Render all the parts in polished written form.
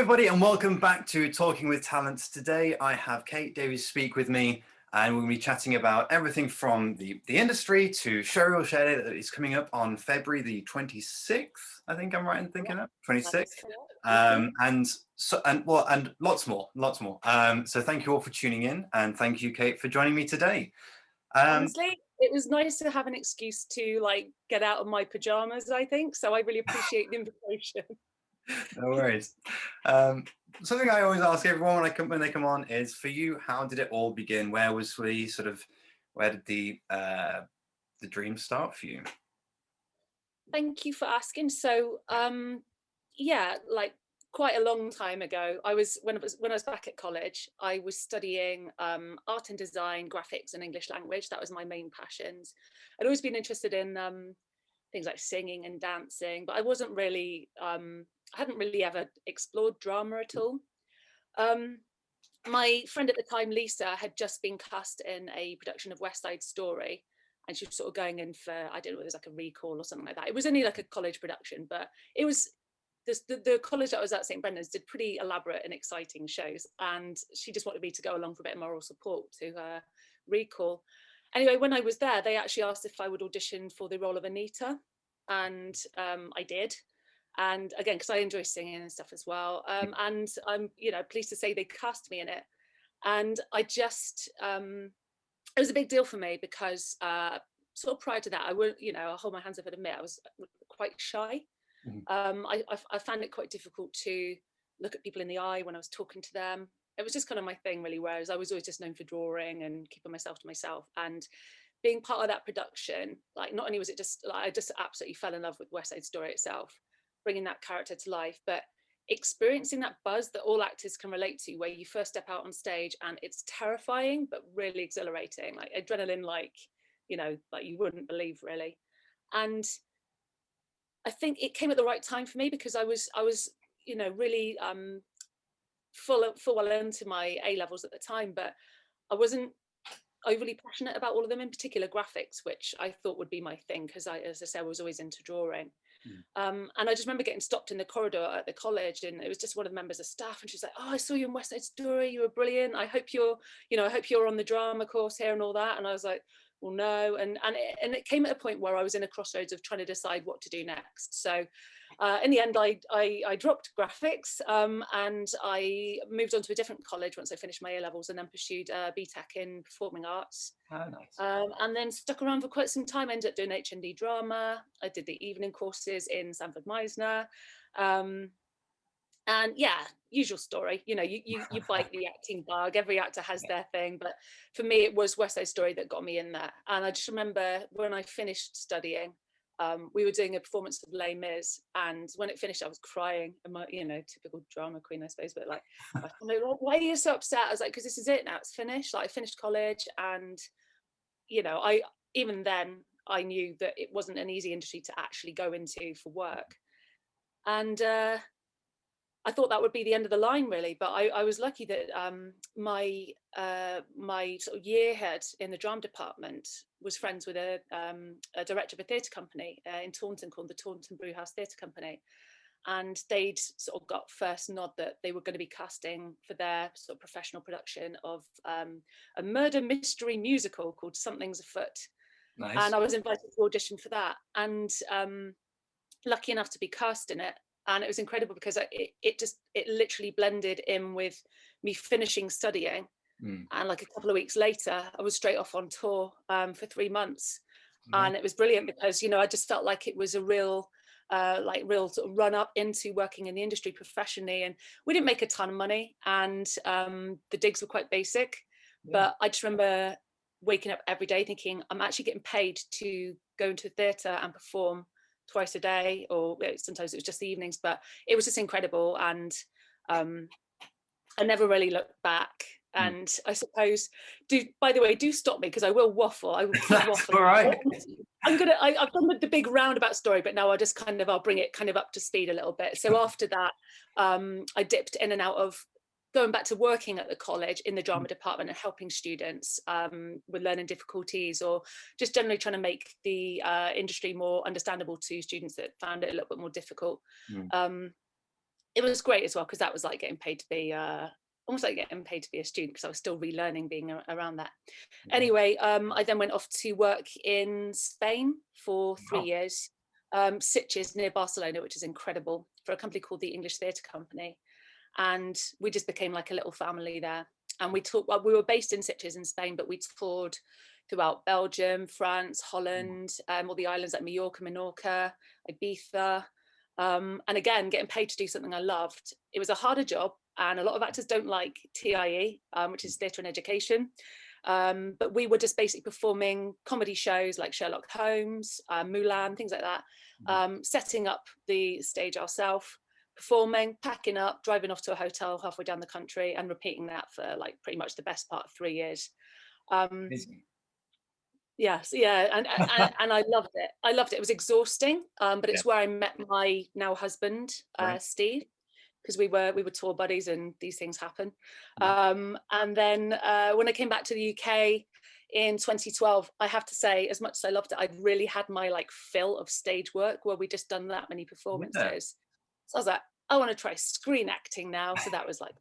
everybody, and welcome back to Talking with Talents. Today I have Kate Davies-Speak with me, and we're going to be chatting about everything from the industry to Showreel Share that is coming up on February the 26th. I think I'm right in thinking that 26th, and lots more. So thank you all for tuning in, and thank you, Kate, for joining me today. Honestly, it was nice to have an excuse to get out of my pajamas, I think. So I really appreciate the invitation. No worries. Something I always ask everyone when they come on is, for you, how did it all begin? Where did the dream start for you? Thank you for asking. So yeah, quite a long time ago, when I was back at college, I was studying art and design, graphics and English language. That was my main passions. I'd always been interested in things like singing and dancing, but I wasn't really I hadn't really ever explored drama at all. My friend at the time, Lisa, had just been cast in a production of West Side Story, and she was sort of going in for, I don't know, it was like a recall or something like that. It was only like a college production, but it was the college that I was at, St. Brendan's, did pretty elaborate and exciting shows, and she just wanted me to go along for a bit of moral support to her recall. Anyway, when I was there, they actually asked if I would audition for the role of Anita, and I did. And again, because I enjoy singing and stuff as well, and I'm pleased to say they cast me in it. And I just it was a big deal for me because sort of prior to that, I'll hold my hands up and admit I was quite shy. I found it quite difficult to look at people in the eye when I was talking to them. It was just kind of my thing, really, whereas I was always just known for drawing and keeping myself to myself. And being part of that production, not only was it just, I just absolutely fell in love with West Side Story itself, bringing that character to life, but experiencing that buzz that all actors can relate to, where you first step out on stage and it's terrifying but really exhilarating, like adrenaline, you wouldn't believe, really. And I think it came at the right time for me, because I was really full well into my A levels at the time, but I wasn't overly passionate about all of them, in particular graphics, which I thought would be my thing, because as I said, I was always into drawing. And I just remember getting stopped in the corridor at the college, and it was just one of the members of staff, and she's like, "Oh, I saw you in West Side Story. You were brilliant. I hope you're on the drama course here and all that." And I was like, "Well, no." And it came at a point where I was in a crossroads of trying to decide what to do next. So in the end, I dropped graphics, and I moved on to a different college once I finished my A levels, and then pursued BTEC in performing arts. Oh, nice. And then stuck around for quite some time. Ended up doing HND drama. I did the evening courses in Sanford Meisner. And yeah, usual story. You bite the acting bug. Every actor has their thing, but for me, it was West Side Story that got me in there. And I just remember when I finished studying, we were doing a performance of Les Mis, and when it finished, I was crying. Typical drama queen, I suppose. But I was like, why are you so upset? I was like, because this is it now. It's finished. I finished college, and I even then I knew that it wasn't an easy industry to actually go into for work, and I thought that would be the end of the line, really. But I was lucky that my sort of year head in the drama department was friends with a director of a theatre company in Taunton called the Taunton Brewhouse Theatre Company. And they'd sort of got first nod that they were going to be casting for their sort of professional production of a murder mystery musical called Something's Afoot. Nice. And I was invited to audition for that, and lucky enough to be cast in it. And it was incredible because it literally blended in with me finishing studying. And like a couple of weeks later, I was straight off on tour for 3 months. And it was brilliant because, I just felt like it was a real sort of run up into working in the industry professionally. And we didn't make a ton of money, and the digs were quite basic. But I just remember waking up every day thinking, I'm actually getting paid to go into a theatre and perform twice a day, or sometimes it was just the evenings, but it was just incredible. And I never really looked back. And I suppose, by the way, do stop me because I will waffle. I will keep waffling. All right. I've done the big roundabout story, but now I'll bring it kind of up to speed a little bit. So after that, I dipped in and out of going back to working at the college in the drama department and helping students with learning difficulties, or just generally trying to make the industry more understandable to students that found it a little bit more difficult. it was great as well, because that was like getting paid to be almost like getting paid to be a student, because I was still relearning being around that. Yeah. Anyway, I then went off to work in Spain for 3 years, Sitges near Barcelona, which is incredible, for a company called the English Theatre Company. And we just became like a little family there. And well, we were based in Sitges in Spain, but we toured throughout Belgium, France, Holland, all the islands like Mallorca, Menorca, Ibiza. And again, getting paid to do something I loved. It was a harder job, and a lot of actors don't like TIE, which is theatre and education. But we were just basically performing comedy shows like Sherlock Holmes, Mulan, things like that, setting up the stage ourselves, performing, packing up, driving off to a hotel halfway down the country, and repeating that for like pretty much the best part of 3 years. Amazing. Yes, yeah, and I loved it. I loved it. It was exhausting, but Yeah. it's where I met my now husband, Right. Steve, because we were tour buddies, and these things happen. Yeah. And then when I came back to the UK in 2012, I have to say, as much as I loved it, I'd really had my like fill of stage work, where we just done that many Yeah. performances. So I was like, I want to try screen acting now. So that was like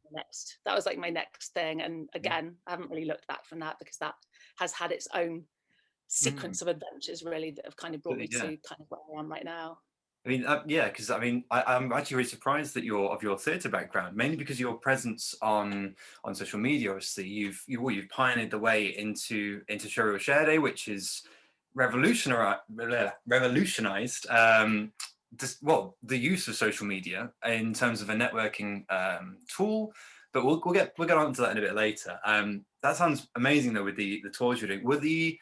my next thing. And Yeah. again, I haven't really looked back from that, because that has had its own Mm. sequence of adventures really that have kind of brought me Yeah. to kind of where I am right now. I mean, yeah, because I mean, I'm actually really surprised that of your theatre background, mainly because your presence on social media. Obviously, you've pioneered the way into Showreel Share Day, which is revolutionized the use of social media in terms of a networking tool. But we'll get on to that in a bit later. That sounds amazing though, with the tours you're doing. Were the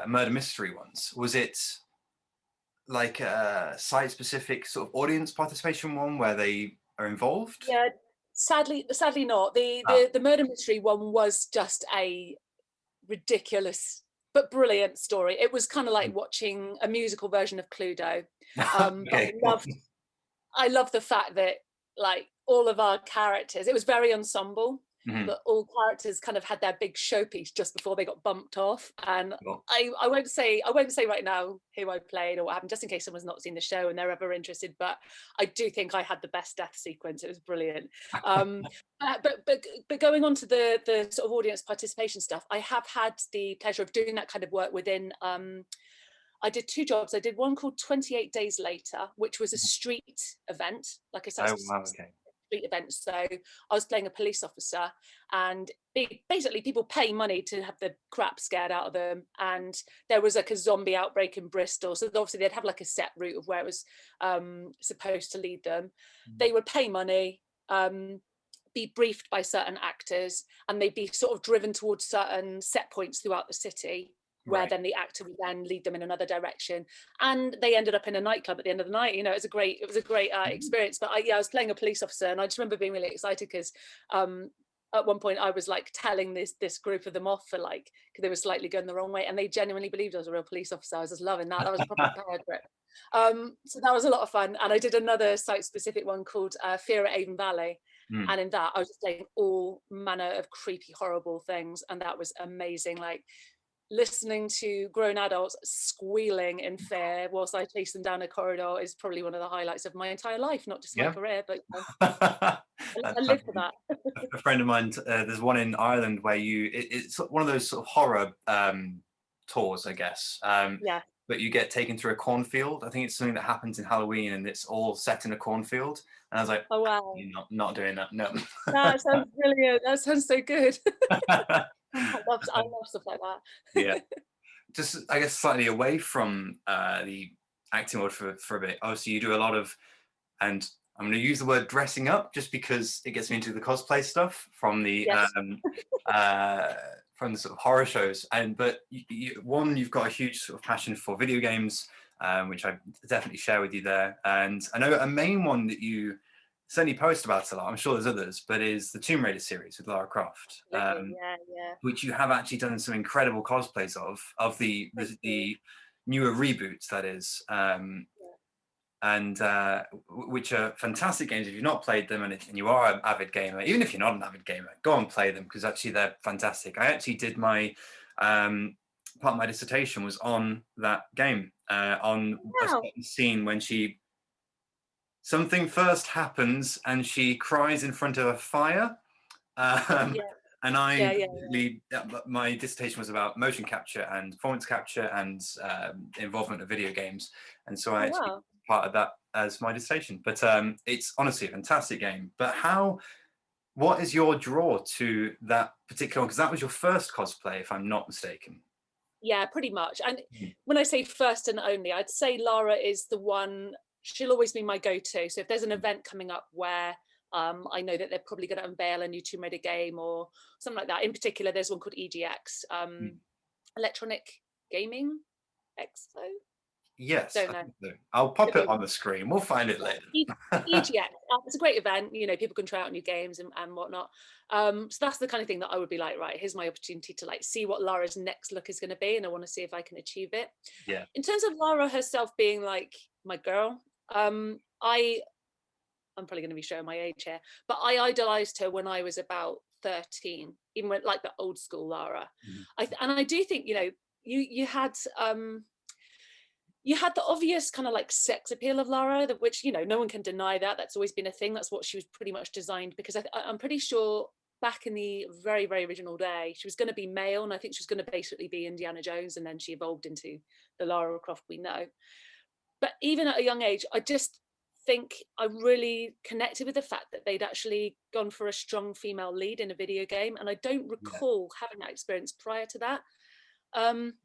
murder mystery ones, was it like a site specific sort of audience participation one where they are involved? Yeah, sadly not. Ah. The murder mystery one was just a ridiculous but brilliant story. It was kind of like watching a musical version of Cluedo. But Okay. I loved the fact that like all of our characters, it was very ensemble, Mhm. but all characters kind of had their big showpiece just before they got bumped off. And Cool. I won't say right now who I played or what happened, just in case someone's not seen the show and they're ever interested. But I do think I had the best death sequence. It was brilliant. Um, but going on to the sort of audience participation stuff, I have had the pleasure of doing that kind of work within. I did two jobs. I did one called 28 Days Later, which was a street event, like I said, Oh wow, okay. street event. So I was playing a police officer, and basically people pay money to have the crap scared out of them. And there was like a zombie outbreak in Bristol. So obviously they'd have like a set route of where it was supposed to lead them. They would pay money, be briefed by certain actors, and they'd be sort of driven towards certain set points throughout the city, where Right. then the actor would then lead them in another direction, and they ended up in a nightclub at the end of the night. You know, it was a great experience. But I was playing a police officer, and I just remember being really excited because at one point I was like telling this group of them off for like, because they were slightly going the wrong way, and they genuinely believed I was a real police officer. I was just loving that. That was a proper power trip. So that was a lot of fun. And I did another site specific one called Fear at Avon Valley. Mm. And in that, I was just playing all manner of creepy, horrible things. And that was amazing. Like listening to grown adults squealing in fear whilst I chase them down a corridor is probably one of the highlights of my entire life, not just my Yeah. career, but I That's live for that. a friend of mine. There's one in Ireland where it's one of those sort of horror tours, I guess. Yeah. But you get taken through a cornfield. I think it's something that happens in Halloween, and it's all set in a cornfield. And I was like, Oh, wow. you're not doing that. No. That sounds brilliant. That sounds so good. I love stuff like Yeah. that. Just I guess slightly away from the acting world for a bit. Obviously, you do a lot of, and I'm going to use the word dressing up just because it gets me into the cosplay stuff Yes. From the sort of horror shows. But you've got a huge sort of passion for video games, which I definitely share with you there. And I know a main one that you certainly post about a lot, I'm sure there's others, but is the Tomb Raider series with Lara Croft. Absolutely. Yeah, yeah. Which you have actually done some incredible cosplays of Thank you. the newer reboots, that is, Yeah. and which are fantastic games. If you've not played them and you are an avid gamer, even if you're not an avid gamer, go and play them because actually they're fantastic. I actually did my part of my dissertation was on that game, on a Wow. certain scene when she something first happens and she cries in front of a fire. Um, Yeah, and yeah, I yeah, basically, my dissertation was about motion capture and performance capture and the involvement of video games. And so I oh actually wow. part of that as my dissertation. But it's honestly a fantastic game. But what is your draw to that particular one? Because that was your first cosplay, if I'm not mistaken. Yeah, pretty much. And Mm. when I say first and only, I'd say Lara is the one, she'll always be my go-to. So if there's an event coming up where I know that they're probably going to unveil a new Tomb Raider game or something like that. In particular, there's one called EGX, Mm. Electronic Gaming Expo. Yes, Don't I know. think so. I'll pop Could be it on the screen. We'll find it yeah, later. EGX. It's a great event. You know, people can try out new games and whatnot. So that's the kind of thing that I would be like, right, here's my opportunity to like see what Lara's next look is going to be, and I want to see if I can achieve it. Yeah. In terms of Lara herself being like my girl, I'm probably going to be showing my age here, but I idolized her when I was about 13, even when like the old school Lara. Mhm. And I do think, you know, you had you had the obvious kind of like sex appeal of Lara, which, you know, no one can deny that. That's always been a thing. That's what she was pretty much designed, because I'm pretty sure back in the very, very original day, she was going to be male. And I think she was going to basically be Indiana Jones. And then she evolved into the Lara Croft we know. But even at a young age, I just think I really connected with the fact that they'd actually gone for a strong female lead in a video game. And I don't Yeah. recall having that experience prior to that. Um,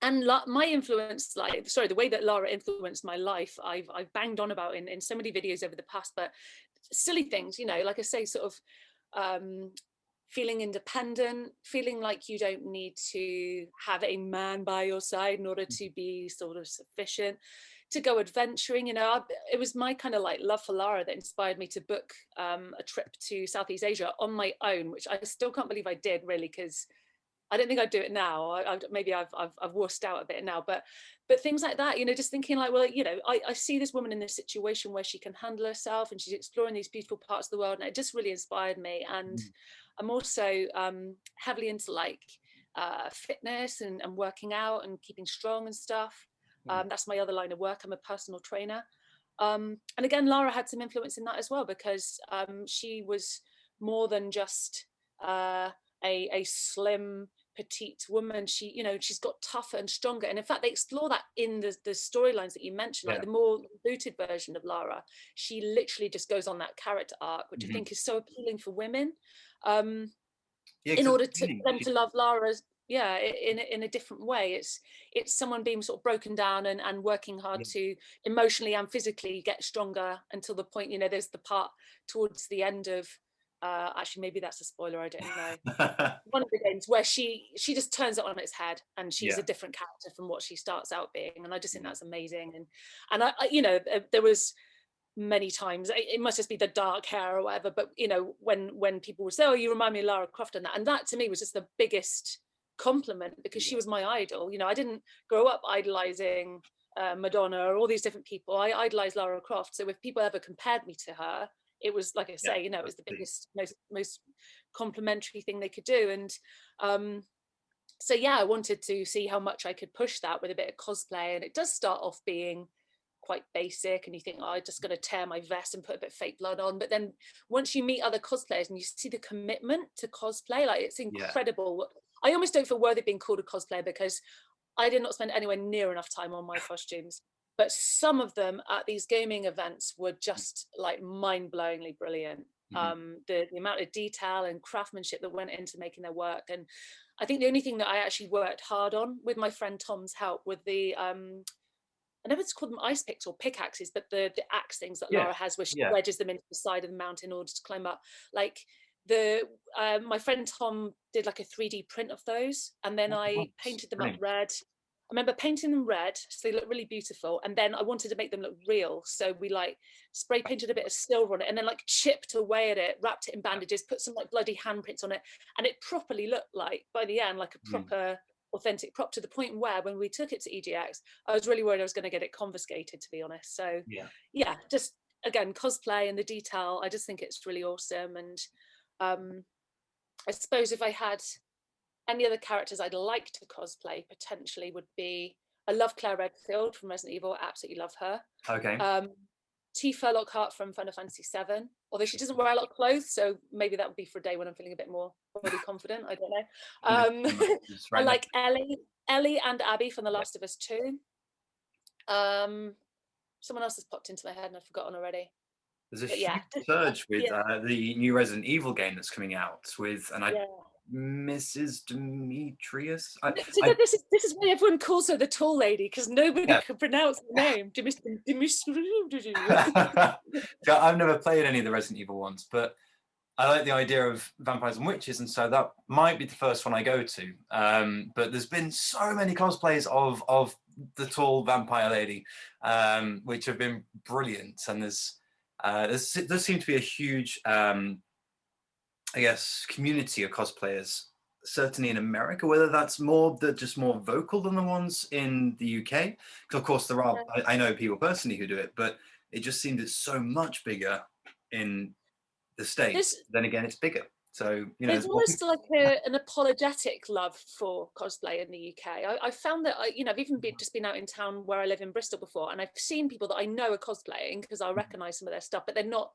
and my influence, like, sorry, the way that Lara influenced my life, I've banged on about in so many videos over the past, but silly things, you know, like I say, sort of feeling independent, feeling like you don't need to have a man by your side in order to be sort of sufficient, to go adventuring. You know, it was my kind of like love for Lara that inspired me to book a trip to Southeast Asia on my own, which I still can't believe I did, really, because I don't think I'd do it now. Maybe I've wussed out a bit now, but things like that, you know, just thinking like, well, you know, I see this woman in this situation where she can handle herself and she's exploring these beautiful parts of the world, and it just really inspired me. And Mm. I'm also heavily into like fitness and working out and keeping strong and stuff. Mm. That's my other line of work. I'm a personal trainer. And again, Lara had some influence in that as well, because she was more than just a slim petite woman. She, you know, she's got tougher and stronger, and in fact they explore that in the storylines that you mentioned, like Yeah. the more booted version of Lara. She literally just goes on that character arc, which I Mhm. think is so appealing for women, um Yeah, in 'cause at order the to beginning, for them to love Lara's, yeah, in a different way. It's someone being sort of broken down and working hard yeah. to emotionally and physically get stronger until the point, you know, there's the part towards the end of actually maybe that's a spoiler, I don't know, one of the games where she just turns it on its head and she's Yeah. a different character from what she starts out being. And I just think Yeah. that's amazing. And I you know, there was many times, it must just be the dark hair or whatever, but you know, when people would say, oh, you remind me of Lara Croft, and that to me was just the biggest compliment, because she Yeah. was my idol. You know, I didn't grow up idolizing Madonna or all these different people. I idolized Lara Croft. So if people ever compared me to her, it was, like I Yeah. say, you know, it was the Absolutely. biggest, most complimentary thing they could do. And so yeah, I wanted to see how much I could push that with a bit of cosplay. And it does start off being quite basic, and you think, oh, I'm just going to tear my vest and put a bit of fake blood on. But then once you meet other cosplayers and you see the commitment to cosplay, like, it's Yeah. incredible. I almost don't feel worthy being called a cosplayer, because I did not spend anywhere near enough time on my costumes. But some of them at these gaming events were just like mind-blowingly brilliant. Mhm. The amount of detail and craftsmanship that went into making their work. And I think the only thing that I actually worked hard on, with my friend Tom's help, with the I never called them ice picks or pickaxes, but the axe things that Yeah. Lara has, where she Yeah. wedges them into the side of the mountain in order to climb up. Like my friend Tom did like a 3D print of those, and then Oh, I nice. painted them up Brilliant. red. I remember painting them red so they look really beautiful, and then I wanted to make them look real, so we like spray painted a bit of silver on it, and then like chipped away at it, wrapped it in Yeah. bandages, put some like bloody handprints on it, and it properly looked like, by the end, like a Mm. proper authentic prop, to the point where when we took it to EGX, I was really worried I was going to get it confiscated, to be honest. So Yeah. yeah, just again, cosplay and the detail, I just think it's really awesome. And um I suppose if I had any other characters I'd like to cosplay, potentially would be, I love Claire Redfield from Resident Evil. I absolutely love her. Okay. um T. Furlockhart from Final Fantasy VII, although she doesn't wear a lot of clothes, so maybe that would be for a day when I'm feeling a bit more body confident. I don't know. It's I right like Ellie and Abby from The Last of Us 2. Someone else has popped into my head and I've forgotten already. There's a But huge yeah, surge with yeah, the new Resident Evil game that's coming out with, yeah. Mrs. Demetrius. So this is why everyone calls her the tall lady, because nobody Yeah. can pronounce the name. So I've never played any of the Resident Evil ones, but I like the idea of vampires and witches, and so that might be the first one I go to. But there's been so many cosplays of the tall vampire lady, which have been brilliant, and there seems to be a huge, I guess, community of cosplayers, certainly in America, whether that's just more vocal than the ones in the UK. Because of course there are, I know people personally who do it, but it just seems it's so much bigger in the States. Then again, it's bigger. So, there's almost like an apologetic love for cosplay in the UK. I found that I've even just been out in town where I live in Bristol before, and I've seen people that I know are cosplaying because I recognise some of their stuff, but they're not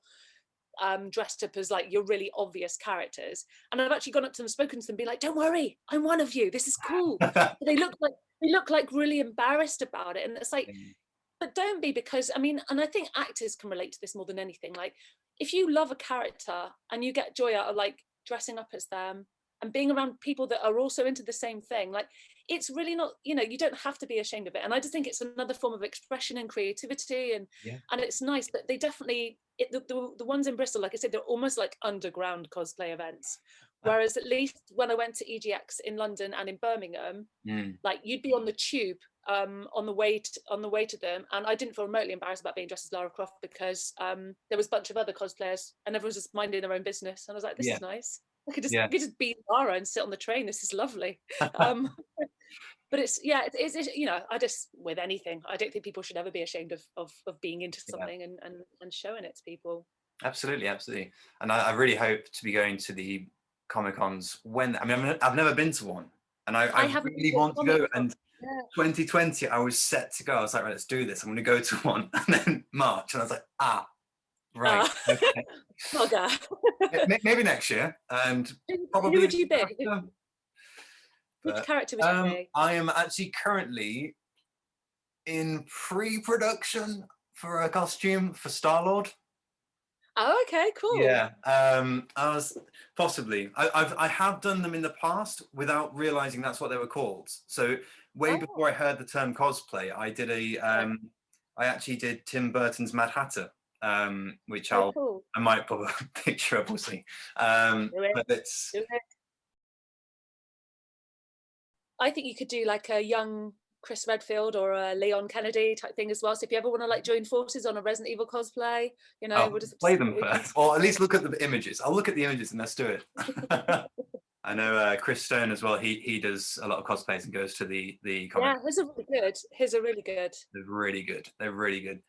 dressed up as like your really obvious characters. And I've actually gone up to them, spoken to them, be like, "Don't worry, I'm one of you. This is cool." But they look like really embarrassed about it, and it's like, but don't be, because and I think actors can relate to this more than anything. Like, if you love a character and you get joy out of like dressing up as them and being around people that are also into the same thing, like, it's really not, you don't have to be ashamed of it. And I just think it's another form of expression and creativity, and it's nice. But they definitely, the ones in Bristol, like I said, they're almost like underground cosplay events. Whereas at least when I went to EGX in London and in Birmingham, like, you'd be on the tube on the way to them, and I didn't feel remotely embarrassed about being dressed as Lara Croft, because there was a bunch of other cosplayers and everyone was just minding their own business, and I was like, this is nice. I could just be Lara and sit on the train. This is lovely. But it's I just, with anything, I don't think people should ever be ashamed of being into something and showing it to people. Absolutely. And I really hope to be going to the Comic-Cons when, I've never been to one, and I really want to go. And 2020, I was set to go. I was like, right, let's do this. I'm going to go to one. And then March, and I was like, right. Okay. Maybe next year, and probably. Who would you be? Which character would you be? I am actually currently in pre-production for a costume for Star-Lord. Oh, okay, cool. Yeah, I was possibly. I have done them in the past without realizing that's what they were called. So way before I heard the term cosplay, I did I actually did Tim Burton's Mad Hatter, which I might put a picture up. We'll see. But it's. I think you could do like a young Chris Redfield or a Leon Kennedy type thing as well. So if you ever want to like join forces on a Resident Evil cosplay, we'll just play them first, or at least look at the images. I'll look at the images and let's do it. I know Chris Stone as well. He does a lot of cosplays and goes to the comic. Yeah, his are really good. His are really good. They're really good. They're really good.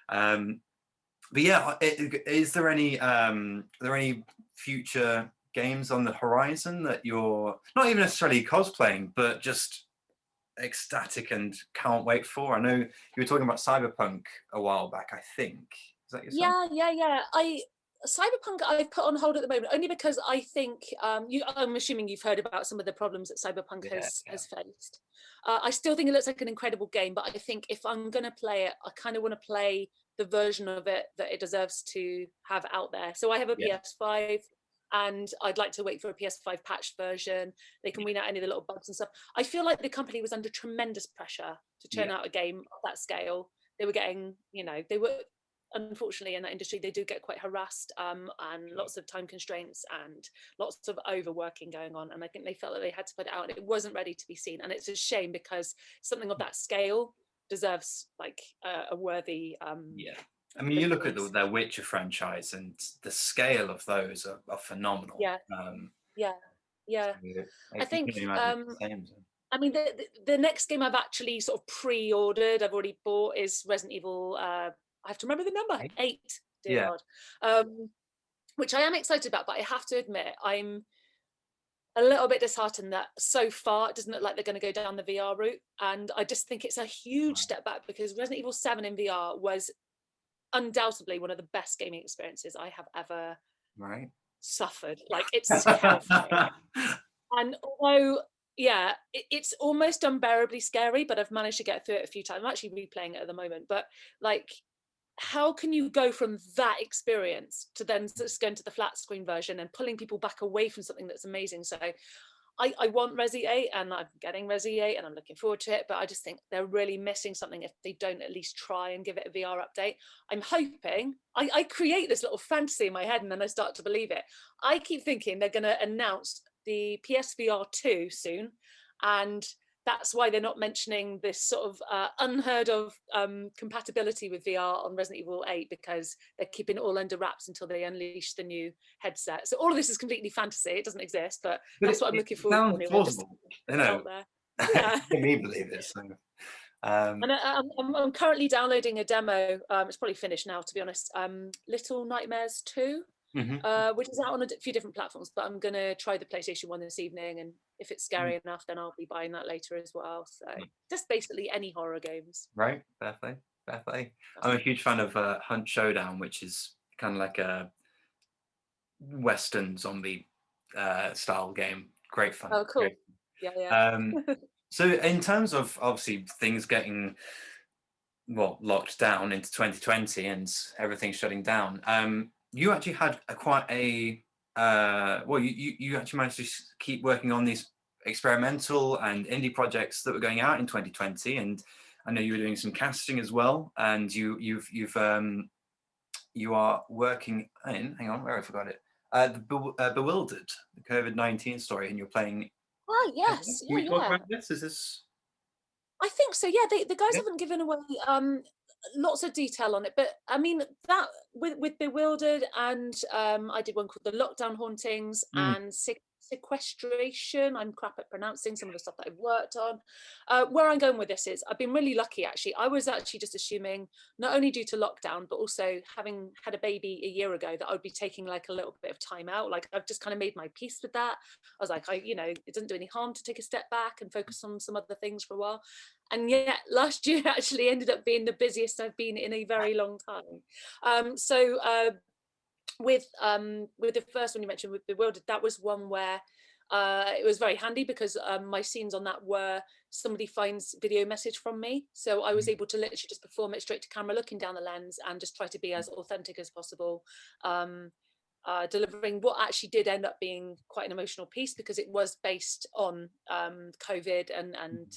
But yeah, is there any future games on the horizon that you're not even necessarily cosplaying, but just ecstatic and can't wait for? I know you were talking about Cyberpunk a while back, I think. Is that yourself? Yeah. Cyberpunk I've put on hold at the moment, only because I think I'm assuming you've heard about some of the problems that Cyberpunk has faced. I still think it looks like an incredible game, but I think if I'm going to play it, I kind of want to play the version of it that it deserves to have out there. So I have a PS5, and I'd like to wait for a PS5 patched version. They can wean out any of the little bugs and stuff. I feel like the company was under tremendous pressure to churn out a game of that scale. They were getting, they were, unfortunately, in that industry, they do get quite harassed, and lots of time constraints and lots of overworking going on. And I think they felt that they had to put it out, and it wasn't ready to be seen. And it's a shame, because something of that scale deserves like a worthy. You look at the Witcher franchise, and the scale of those are phenomenal. Yeah. I think. The next game I've actually sort of pre-ordered, I've already bought, is Resident Evil. I have to remember the number, 8. Dear God. Which I am excited about, but I have to admit I'm a little bit disheartened that so far it doesn't look like they're going to go down the VR route, and I just think it's a huge step back, because Resident Evil 7 in VR was undoubtedly one of the best gaming experiences I have ever Right. suffered. Like, it's terrifying. And although, yeah, it's almost unbearably scary, but I've managed to get through it a few times. I'm actually replaying it at the moment. But like, how can you go from that experience to then just going to the flat screen version and pulling people back away from something that's amazing? So I want Resi 8 and I'm getting Resi 8 and I'm looking forward to it, but I just think they're really missing something if they don't at least try and give it a VR update. I'm hoping, I create this little fantasy in my head and then I start to believe it. I keep thinking they're going to announce the PSVR 2 soon, and that's why they're not mentioning this sort of unheard of compatibility with VR on Resident Evil 8, because they're keeping it all under wraps until they unleash the new headset. So all of this is completely fantasy. It doesn't exist, but that's what I'm looking forward to Sounds anyway. plausible. Just out there. Yeah. Let me believe it. So, And I'm currently downloading a demo. It's probably finished now, to be honest. Little Nightmares 2. Which is out on a few different platforms, but I'm gonna try the PlayStation 1 this evening, and if it's scary enough, then I'll be buying that later as well. So just basically any horror games. right, fair play, fair play. I'm a huge fan of Hunt Showdown, which is kind of like a Western zombie style game. Great fun. Oh, cool. Great. Yeah, yeah. So in terms of obviously things getting locked down into 2020 and everything shutting down, you actually had quite a you actually managed to keep working on these experimental and indie projects that were going out in 2020, and I know you were doing some casting as well, and you are working in, hang on, where I forgot it, Bewildered, the COVID-19 story, and you're playing. Oh, yes. Can Yeah, we talk yeah. about this? Is this? I think so. Yeah, the guys Yeah. haven't given away lots of detail on it, but I mean that with Bewildered, and I did one called The Lockdown Hauntings Mm, and Sequestration. I'm crap at pronouncing some of the stuff that I've worked on. Where I'm going with this is I've been really lucky, actually. I was actually just assuming, not only due to lockdown, but also having had a baby a year ago, that I would be taking like a little bit of time out. Like, I've just kind of made my peace with that. I was like, it doesn't do any harm to take a step back and focus on some other things for a while. And yet last year actually ended up being the busiest I've been in a very long time. With the first one you mentioned, with Bewildered, that was one where it was very handy because my scenes on that were somebody finds video message from me, so I was able to literally just perform it straight to camera, looking down the lens, and just try to be as authentic as possible, delivering what actually did end up being quite an emotional piece, because it was based on COVID and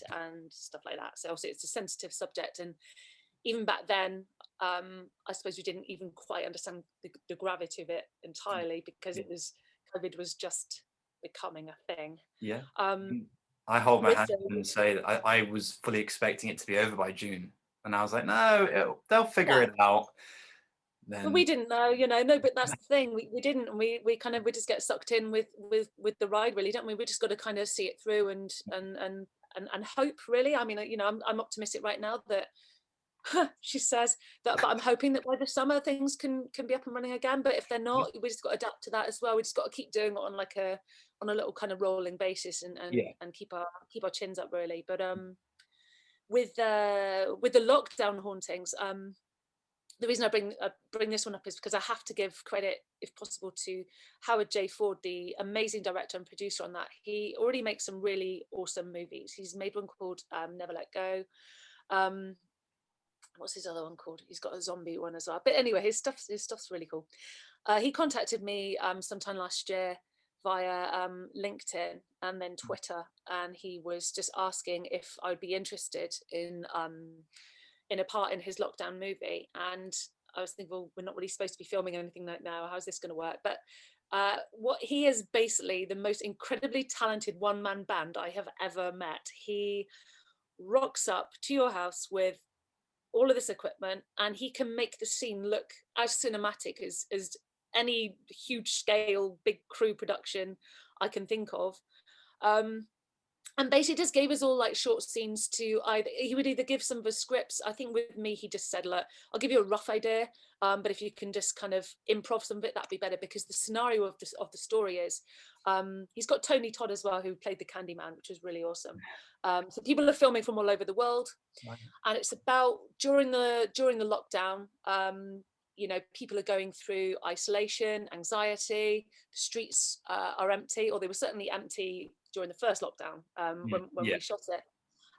stuff like that. So obviously it's a sensitive subject, and even back then, I suppose we didn't even quite understand the gravity of it entirely, because COVID was just becoming a thing. yeah. Um, I hold my with hand the, and say that I was fully expecting it to be over by June, and I was like, no, they'll figure yeah, it out. but Then we didn't know, no, but that's the thing, we didn't, and we just get sucked in with the ride, really, don't we? We just got to kind of see it through and hope, really. I mean, I'm optimistic right now that she says that, but I'm hoping that by the summer things can be up and running again. But if they're not, we just got to adapt to that as well. We just got to keep doing it on a little kind of rolling basis, yeah, and keep our chins up, really. But with the lockdown hauntings, the reason I bring this one up is because I have to give credit, if possible, to Howard J. Ford, the amazing director and producer on that. He already makes some really awesome movies. He's made one called Never Let Go. What's his other one called? He's got a zombie one as well. But anyway, his stuff's really cool. He contacted me sometime last year via LinkedIn and then Twitter, and he was just asking if I'd be interested in a part in his lockdown movie. And I was thinking, well, we're not really supposed to be filming anything right now. How's this going to work? But what he is basically the most incredibly talented one-man band I have ever met. He rocks up to your house with all of this equipment, and he can make the scene look as cinematic as any huge scale big crew production I can think of. And basically just gave us all like short scenes to he would either give some of the scripts. I think with me he just said, look, I'll give you a rough idea, but if you can just kind of improv some of it, that'd be better, because the scenario of the story is He's got Tony Todd as well, who played the Candyman, which was really awesome. So people are filming from all over the world, Right. and it's about during the lockdown. You know, people are going through isolation, anxiety. The streets are empty, or they were certainly empty during the first lockdown, when Yeah. we shot it.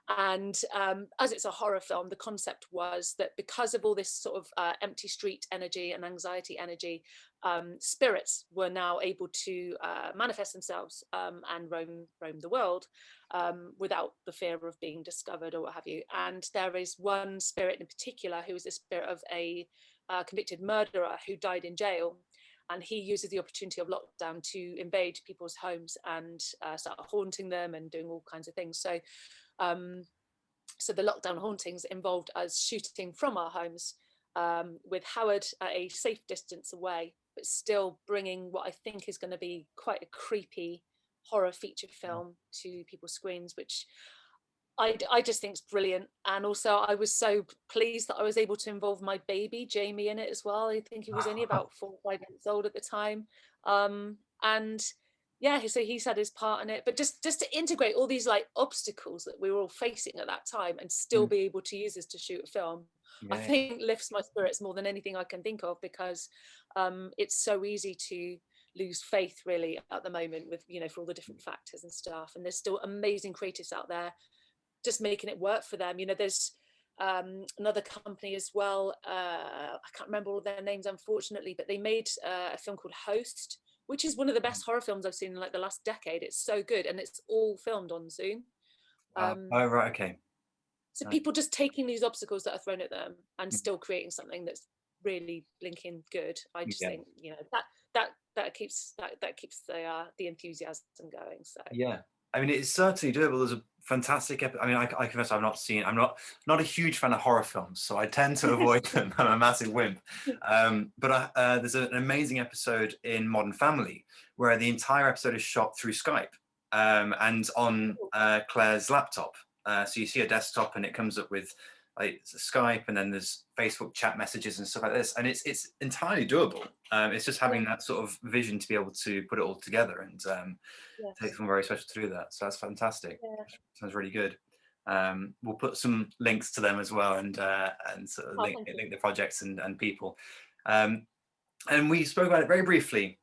And as it's a horror film, the concept was that because of all this sort of empty street energy and anxiety energy, spirits were now able to manifest themselves and roam the world without the fear of being discovered or what have you. And there is one spirit in particular who is the spirit of a convicted murderer who died in jail. And he uses the opportunity of lockdown to invade people's homes and start haunting them and doing all kinds of things. So the lockdown hauntings involved us shooting from our homes, with Howard at a safe distance away, but still bringing what I think is going to be quite a creepy horror feature film to people's screens, which I just think is brilliant. And also I was so pleased that I was able to involve my baby Jamie in it as well. I think he was only about 4 or 5 months old at the time. And yeah, so he's had his part in it, but just to integrate all these like obstacles that we were all facing at that time and still be able to use this to shoot a film, I Yeah. think lifts my spirits more than anything I can think of, because it's so easy to lose faith really at the moment with, you know, for all the different factors and stuff. And there's still amazing creatives out there just making it work for them. You know, there's another company as well. I can't remember all their names, unfortunately, but they made a film called Host, which is one of the best horror films I've seen in like the last decade. It's so good, and it's all filmed on Zoom. Oh, right. Okay. So people just taking these obstacles that are thrown at them and still creating something that's really blinking good. I just think, you know, that keeps the enthusiasm going. So Yeah. I mean, it's certainly doable. There's a fantastic I mean, I confess I'm not a huge fan of horror films, so I tend to avoid them. I'm a massive wimp. But there's an amazing episode in Modern Family where the entire episode is shot through Skype, and on Claire's laptop. So you see a desktop and it comes up with like Skype, and then there's Facebook chat messages and stuff like this, and it's entirely doable. It's just having that sort of vision to be able to put it all together, and take someone very special to do that. So that's fantastic. Sounds really good. We'll put some links to them as well, and sort of link the projects and people. And we spoke about it very briefly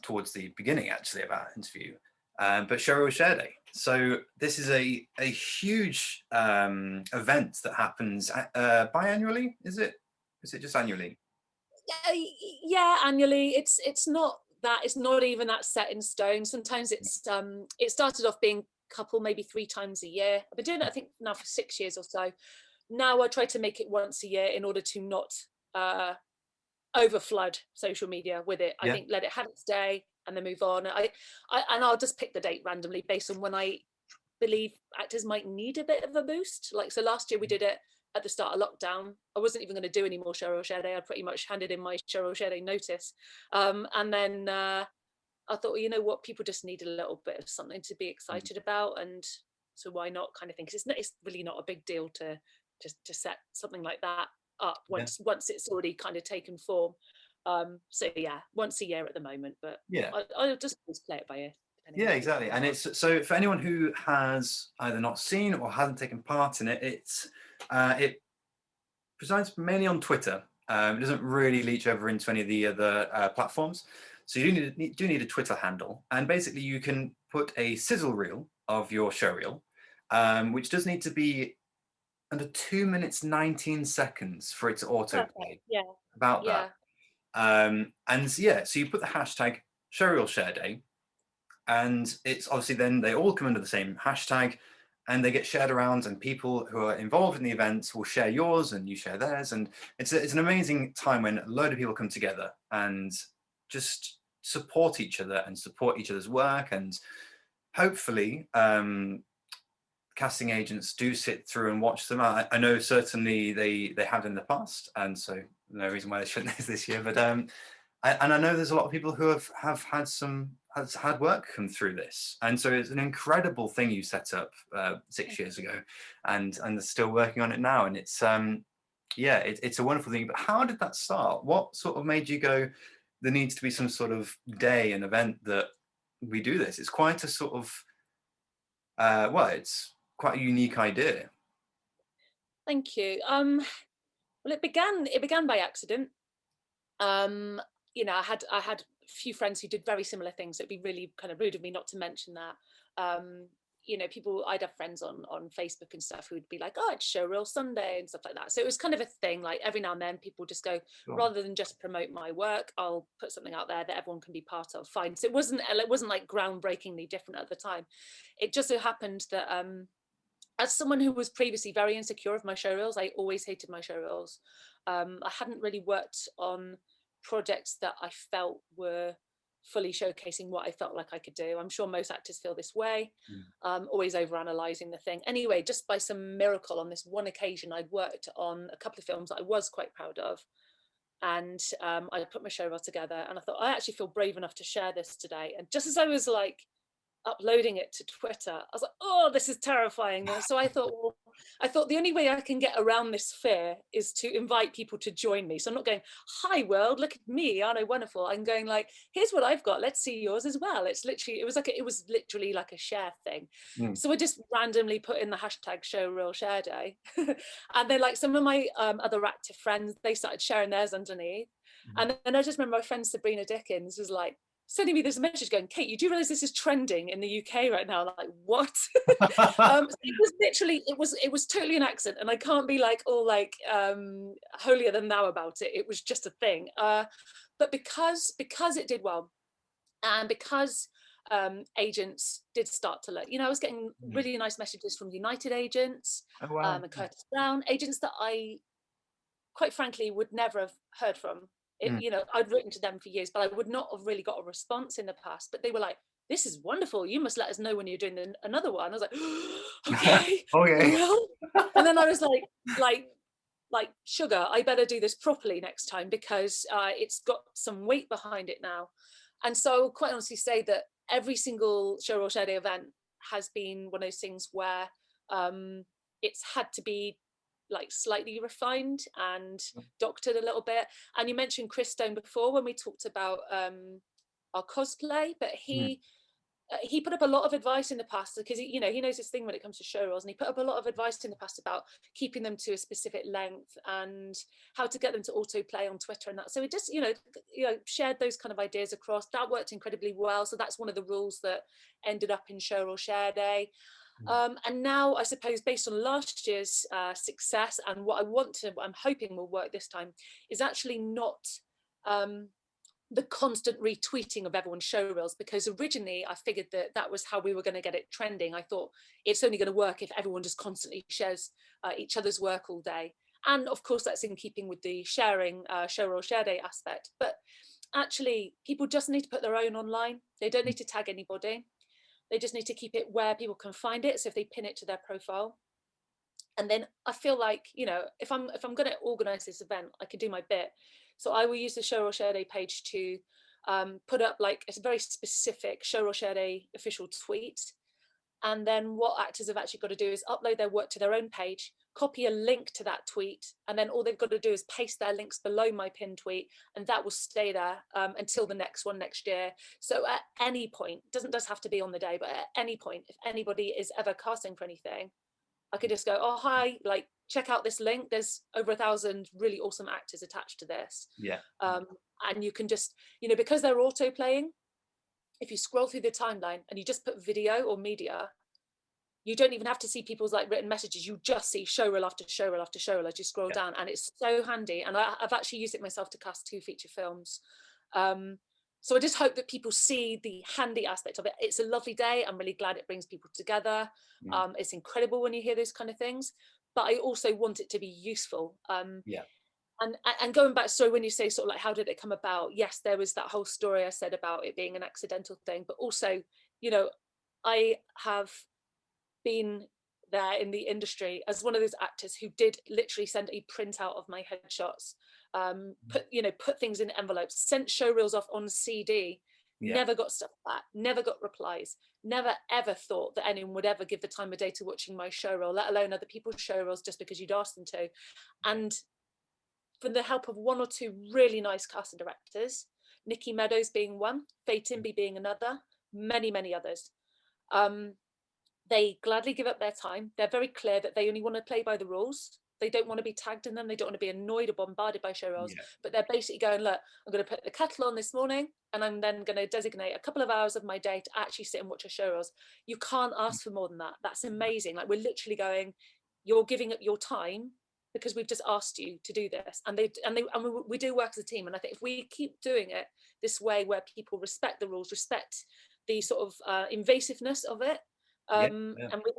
towards the beginning, actually, about our interview. But Showreel Share Day. So this is a huge event that happens biannually. Is it? Is it just annually? Yeah, annually. It's not that. It's not even that set in stone. Sometimes it's it started off being a couple, maybe 3 times a year. I've been doing it, I think, now for 6 years or so. Now I try to make it once a year in order to not overflood social media with it. I think let it have its day and then move on. And I'll just pick the date randomly based on when I believe actors might need a bit of a boost. Like, so last year we did it at the start of lockdown. I wasn't even going to do any more Showreel Share Day. I pretty much handed in my Showreel Share Day notice. And then I thought, well, you know what, people just need a little bit of something to be excited about, and so why not, kind of thing. Because it's really not a big deal to set something like that up once it's already kind of taken form. So yeah, once a year at the moment, but I'll just play it by ear. Yeah, exactly. And it's so for anyone who has either not seen or hasn't taken part in it, it presides mainly on Twitter. It doesn't really leach over into any of the other platforms. So you do need a Twitter handle, and basically you can put a sizzle reel of your showreel, which does need to be under 2 minutes 19 seconds for it to autoplay. Yeah, about that. And yeah, so you put the hashtag Showreel Share Day, and it's obviously then they all come under the same hashtag, and they get shared around, and people who are involved in the events will share yours and you share theirs, and it's an amazing time when a load of people come together and just support each other and support each other's work. And hopefully casting agents do sit through and watch them. I know certainly they have in the past, and so no reason why they shouldn't this year. But I know there's a lot of people who have had work come through this, and so it's an incredible thing you set up 6 years ago, and they're still working on it now, and it's it's a wonderful thing. But how did that start? What sort of made you go, there needs to be some sort of day, an event that we do this. It's quite a sort of, well, it's quite a unique idea. Thank you. Well, it began by accident. Um, you know, I had a few friends who did very similar things. It'd be really kind of rude of me not to mention that. You know, I'd have friends on Facebook and stuff who would be like, "Oh, it's Showreel Sunday" and stuff like that. So it was kind of a thing. Like every now and then, people just go, Sure. rather than just promote my work, I'll put something out there that everyone can be part of. Fine. So it wasn't like groundbreakingly different at the time. It just so happened that as someone who was previously very insecure of my showreels, I always hated my showreels. I hadn't really worked on projects that I felt were fully showcasing what I felt like I could do. I'm sure most actors feel this way, always overanalyzing the thing. Anyway, just by some miracle on this one occasion, I'd worked on a couple of films that I was quite proud of. And I put my showreel together and I thought, I actually feel brave enough to share this today. And just as I was like uploading it to Twitter, I was like, oh, this is terrifying. So I thought the only way I can get around this fear is to invite people to join me. So I'm not going, hi world, look at me, aren't I wonderful? I'm going like, here's what I've got, let's see yours as well. It was literally like a share thing. Mm. So I just randomly put in the hashtag Showreel Share Day. And then like some of my other active friends, they started sharing theirs underneath. And then I just remember my friend Sabrina Dickens was like, sending me this message going, Kate, you do realize this is trending in the UK right now? I'm like, what? It was literally, it was totally an accident, and I can't be like all like holier than thou about it. It was just a thing. But because it did well, and because agents did start to look, you know, I was getting really nice messages from United agents, Oh, wow. and Curtis Brown, agents that I quite frankly would never have heard from. Mm. You know, I'd written to them for years, but I would not have really got a response in the past. But they were like, this is wonderful, you must let us know when you're doing another one. I was like, okay, Okay. well. And then I was like sugar, I better do this properly next time, because it's got some weight behind it now. And so I will quite honestly say that every single Showreel Share Day event has been one of those things where it's had to be like slightly refined and doctored a little bit. And you mentioned Chris Stone before when we talked about our cosplay, but he put up a lot of advice in the past, because you know, he knows this thing when it comes to showreels, and he put up a lot of advice in the past about keeping them to a specific length and how to get them to autoplay on Twitter and that. So it just, you know, shared those kind of ideas across. That worked incredibly well. So that's one of the rules that ended up in Showreel Share Day. And now, I suppose, based on last year's success, and what I'm hoping will work this time, is actually not the constant retweeting of everyone's showreels, because originally I figured that that was how we were going to get it trending. I thought it's only going to work if everyone just constantly shares each other's work all day. And of course, that's in keeping with the sharing Showreel Share Day aspect. But actually, people just need to put their own online. They don't need to tag anybody. They just need to keep it where people can find it. So if they pin it to their profile, and then I feel like, you know, if I'm going to organize this event, I can do my bit. So I will use the Showreel Share Day page to put up like a very specific Showreel Share Day official tweet. And then what actors have actually got to do is upload their work to their own page, copy a link to that tweet, and then all they've got to do is paste their links below my pinned tweet, and that will stay there until the next one next year. So at any point, doesn't just have to be on the day, but at any point, if anybody is ever casting for anything, I could just go, oh, hi, like, check out this link. There's over 1,000 really awesome actors attached to this. Yeah. And you can just, you know, because they're auto playing, if you scroll through the timeline and you just put video or media, you don't even have to see people's like written messages. You just see showreel after showreel after showreel as you scroll down, and it's so handy. And I've actually used it myself to cast 2 feature films. So I just hope that people see the handy aspect of it. It's a lovely day. I'm really glad it brings people together. It's incredible when you hear those kind of things, but I also want it to be useful. Yeah. And going back, so when you say sort of like, how did it come about? Yes, there was that whole story I said about it being an accidental thing, but also, you know, I have been there in the industry as one of those actors who did literally send a printout of my headshots, put things in envelopes, sent showreels off on CD, never got stuff back, never got replies, never ever thought that anyone would ever give the time of day to watching my showreel, let alone other people's showreels, just because you'd asked them to. And for the help of 1 or 2 really nice casting directors, Nikki Meadows being one, Faye Timby being another, many others. They gladly give up their time. They're very clear that they only want to play by the rules. They don't want to be tagged in them. They don't want to be annoyed or bombarded by show reels. Yeah. But they're basically going, look, I'm going to put the kettle on this morning, and I'm then going to designate a couple of hours of my day to actually sit and watch a show reels. You can't ask for more than that. That's amazing. Like, we're literally going, you're giving up your time because we've just asked you to do this. And we do work as a team. And I think if we keep doing it this way, where people respect the rules, respect the sort of invasiveness of it, and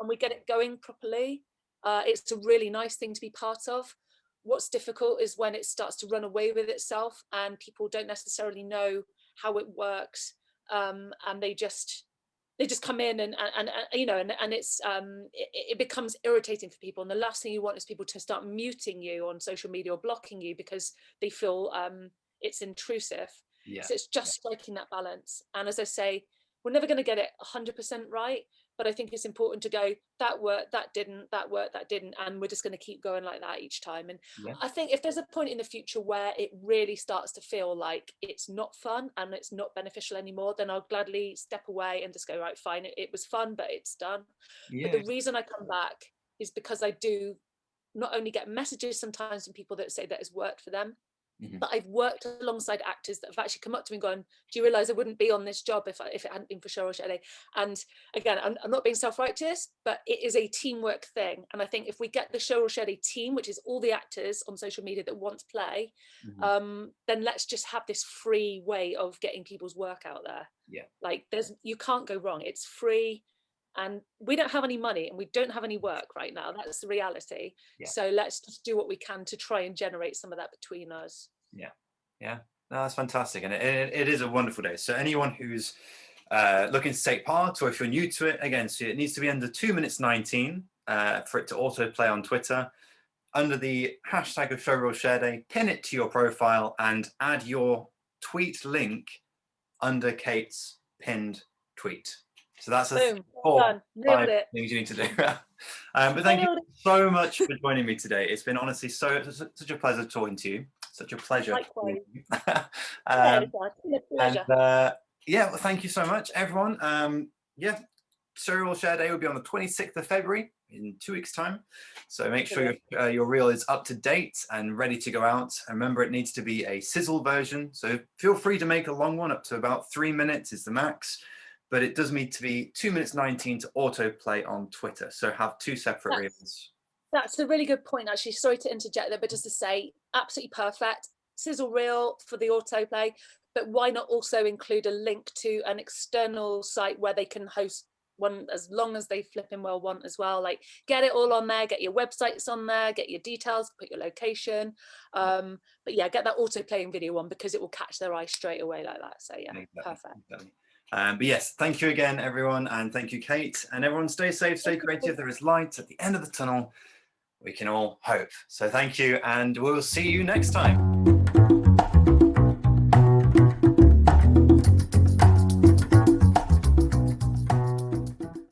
we get it going properly, it's a really nice thing to be part of. What's difficult is when it starts to run away with itself and people don't necessarily know how it works, and they just come in and you know, and it's it becomes irritating for people, and the last thing you want is people to start muting you on social media or blocking you because they feel it's intrusive. So it's just striking that balance. And as I say, we're never going to get it 100% right, but I think it's important to go, that worked, that didn't, that worked, that didn't, and we're just going to keep going like that each time. And I think if there's a point in the future where it really starts to feel like it's not fun and it's not beneficial anymore, then I'll gladly step away and just go, right, fine, it was fun, but it's done. But the reason I come back is because I do not only get messages sometimes from people that say that it's worked for them, but I've worked alongside actors that have actually come up to me and gone, do you realise I wouldn't be on this job if it hadn't been for Showreel Share? And again, I'm not being self-righteous, but it is a teamwork thing. And I think if we get the Showreel Share team, which is all the actors on social media that want to play, then let's just have this free way of getting people's work out there. Like, you can't go wrong. It's free. And we don't have any money and we don't have any work right now. That's the reality. So let's just do what we can to try and generate some of that between us. No, that's fantastic. And it is a wonderful day. So anyone who's looking to take part, or if you're new to it, again, so it needs to be under 2 minutes 19 for it to autoplay on Twitter. Under the hashtag of Showreel Share Day, pin it to your profile and add your tweet link under Kate's pinned tweet. So that's a 4, 5 things you need to do. But thank you so much for joining me today. It's been honestly such a pleasure talking to you. Such a pleasure. Likewise. Pleasure. Well, thank you so much, everyone. Showreel Share Day will be on the 26th of February in 2 weeks' time. So make sure your reel is up to date and ready to go out. And remember, it needs to be a sizzle version. So feel free to make a long one, up to about 3 minutes is the max. But it does need to be 2 minutes 19 to autoplay on Twitter. So have 2 separate reels. That's a really good point, actually. Sorry to interject there, but just to say, absolutely perfect. Sizzle reel for the autoplay, but why not also include a link to an external site where they can host one as long as they flipping well want as well? Like, get it all on there, get your websites on there, get your details, put your location. But yeah, get that autoplaying video on because it will catch their eye straight away like that. So yeah, perfect. Exactly. But yes, thank you again, everyone, and thank you, Kate. And everyone, stay safe, stay creative. There is light at the end of the tunnel. We can all hope. So thank you, and we'll see you next time.